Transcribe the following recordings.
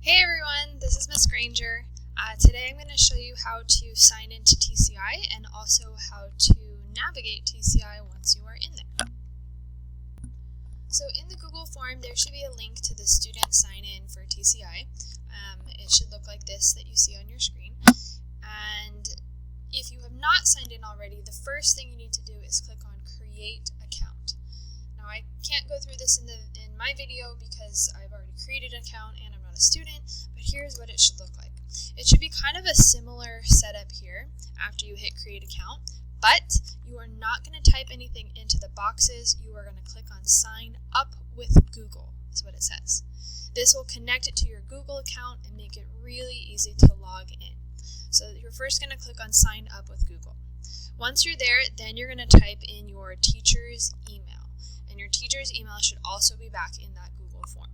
Hey everyone, this is Miss Granger. Today I'm going to show you how to sign into TCI and also how to navigate TCI once you are in there. So in the Google form there should be a link to the student sign in for TCI. It should look like this that you see on your screen. And if you have not signed in already, the first thing you need to do is click on Create Account. Now I can't go through this in my video because I've already created an account and I'm not a student, but here's what it should look like. It should be kind of a similar setup here after you hit Create Account, but you are not going to type anything into the boxes. You are going to click on Sign Up with Google, is what it says. This will connect it to your Google account and make it really easy to log in. So you're first going to click on Sign Up with Google. Once you're there, then you're going to type in your teacher's email. And your teacher's email should also be back in that Google form.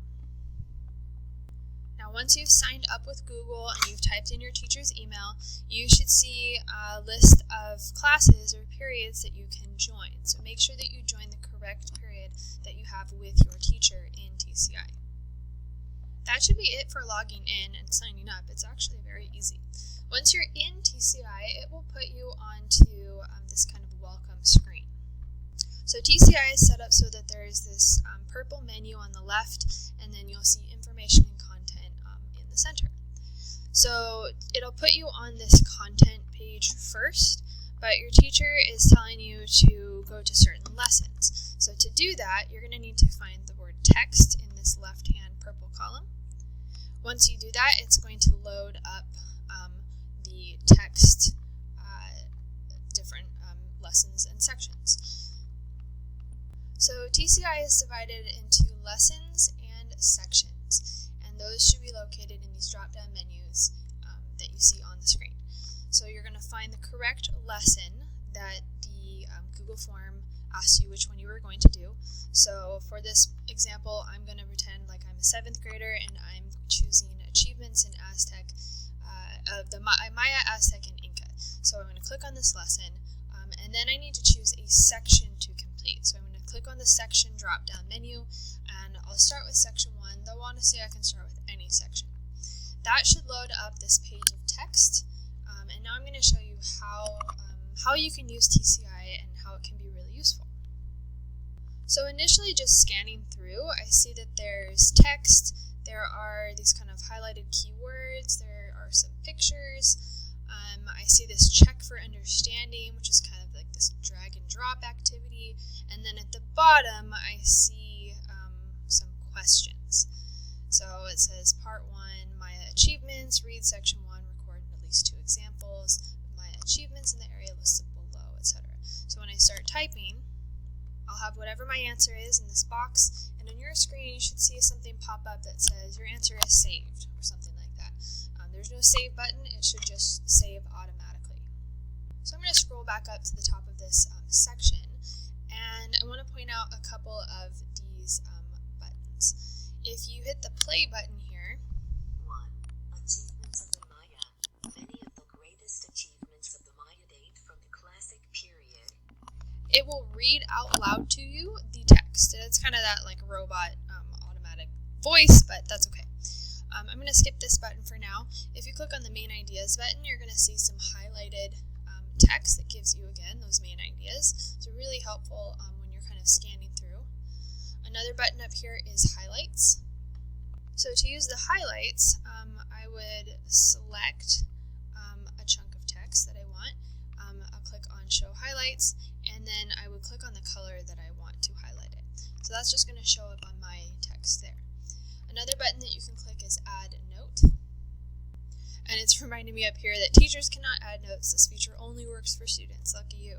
Now once you've signed up with Google and you've typed in your teacher's email, you should see a list of classes or periods that you can join. So make sure that you join the correct period that you have with your teacher in TCI. That should be it for logging in and signing up. It's actually very easy. Once you're in TCI, it will put you onto this kind of welcome screen. So TCI is set up so that there is this purple menu on the left, and then you'll see information and content in the center. So it'll put you on this content page first, but your teacher is telling you to go to certain lessons. So to do that, you're going to need to find the word text in this left-hand purple column. Once you do that, it's going to load up the text, different lessons and sections. So TCI is divided into lessons and sections, and those should be located in these drop-down menus that you see on the screen. So you're going to find the correct lesson that the Google form asks you which one you were going to do. So for this example, I'm going to pretend like I'm a 7th grader and I'm choosing Achievements in Aztec, of the Maya, Aztec, and Inca. So I'm going to click on this lesson, and then I need to choose a section to complete. So I'm going to click on the section drop-down menu, and I'll start with section 1, though honestly I can start with any section. That should load up this page of text, and now I'm going to show you how you can use TCI and how it can be really useful. So initially, just scanning through, I see that there's text, there are these kind of highlighted keywords, there are some pictures, I see this check for understanding, which is kind of like this drag and drop activity, and then at the bottom I see some questions. So it says part 1, Maya achievements, read section 1, record at least 2 examples of Maya achievements in the area listed below, etc. So when I start typing, I'll have whatever my answer is in this box, and on your screen you should see something pop up that says your answer is saved, or something like that. There's no save button, it should just save automatically. So I'm going to scroll back up to the top of this section, and I want to point out a couple of these buttons. If you hit the play button here, 1. Achievements of the Maya. Many of the greatest achievements of the Maya date from the classic period. It will read out loud to you the text. It's kind of that like robot automatic voice, but that's okay. I'm going to skip this button for now. If you click on the main ideas button, you're going to see some highlighted text that gives you, again, those main ideas. So really helpful when you're kind of scanning through. Another button up here is highlights. So to use the highlights, I would select a chunk of text that I want. I'll click on show highlights, and then I would click on the color that I want to highlight it. So that's just going to show up on my text there. Another button that you can click is Add a Note. And it's reminding me up here that teachers cannot add notes. This feature only works for students. Lucky you.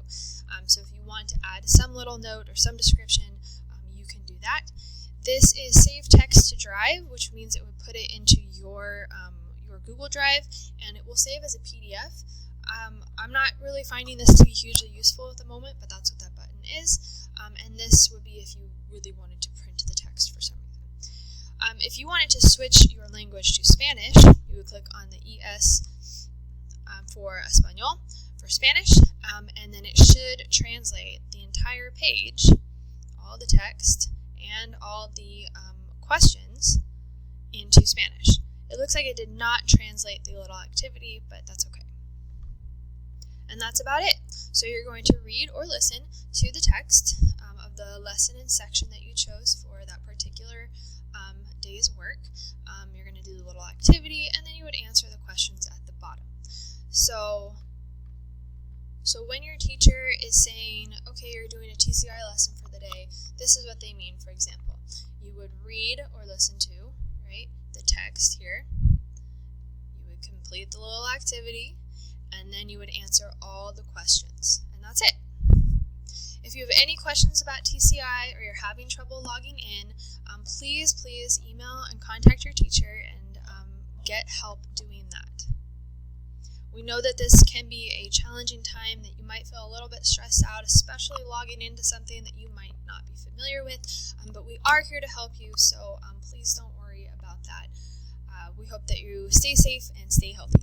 So if you want to add some little note or some description, you can do that. This is Save Text to Drive, which means it would put it into your Google Drive, and it will save as a PDF. I'm not really finding this to be hugely useful at the moment, but that's what that button is. And this would be if you really wanted to print the text for some reason. If you wanted to switch your language to Spanish, you would click on the ES for Español, for Spanish, and then it should translate the entire page, all the text, and all the questions into Spanish. It looks like it did not translate the little activity, but that's okay. And that's about it. So you're going to read or listen to the text of the lesson and section that you chose for that particular day's work. You're going to do the little activity, and then you would answer the questions at the bottom. So when your teacher is saying, okay, you're doing a TCI lesson for the day, this is what they mean. For example, you would read or listen to, right, the text here. You would complete the little activity, and then you would answer all the questions. And that's it. If you have any questions about TCI or you're having trouble logging in, please email and contact your teacher and get help doing that. We know that this can be a challenging time, that you might feel a little bit stressed out, especially logging into something that you might not be familiar with, but we are here to help you, so please don't worry about that. We hope that you stay safe and stay healthy.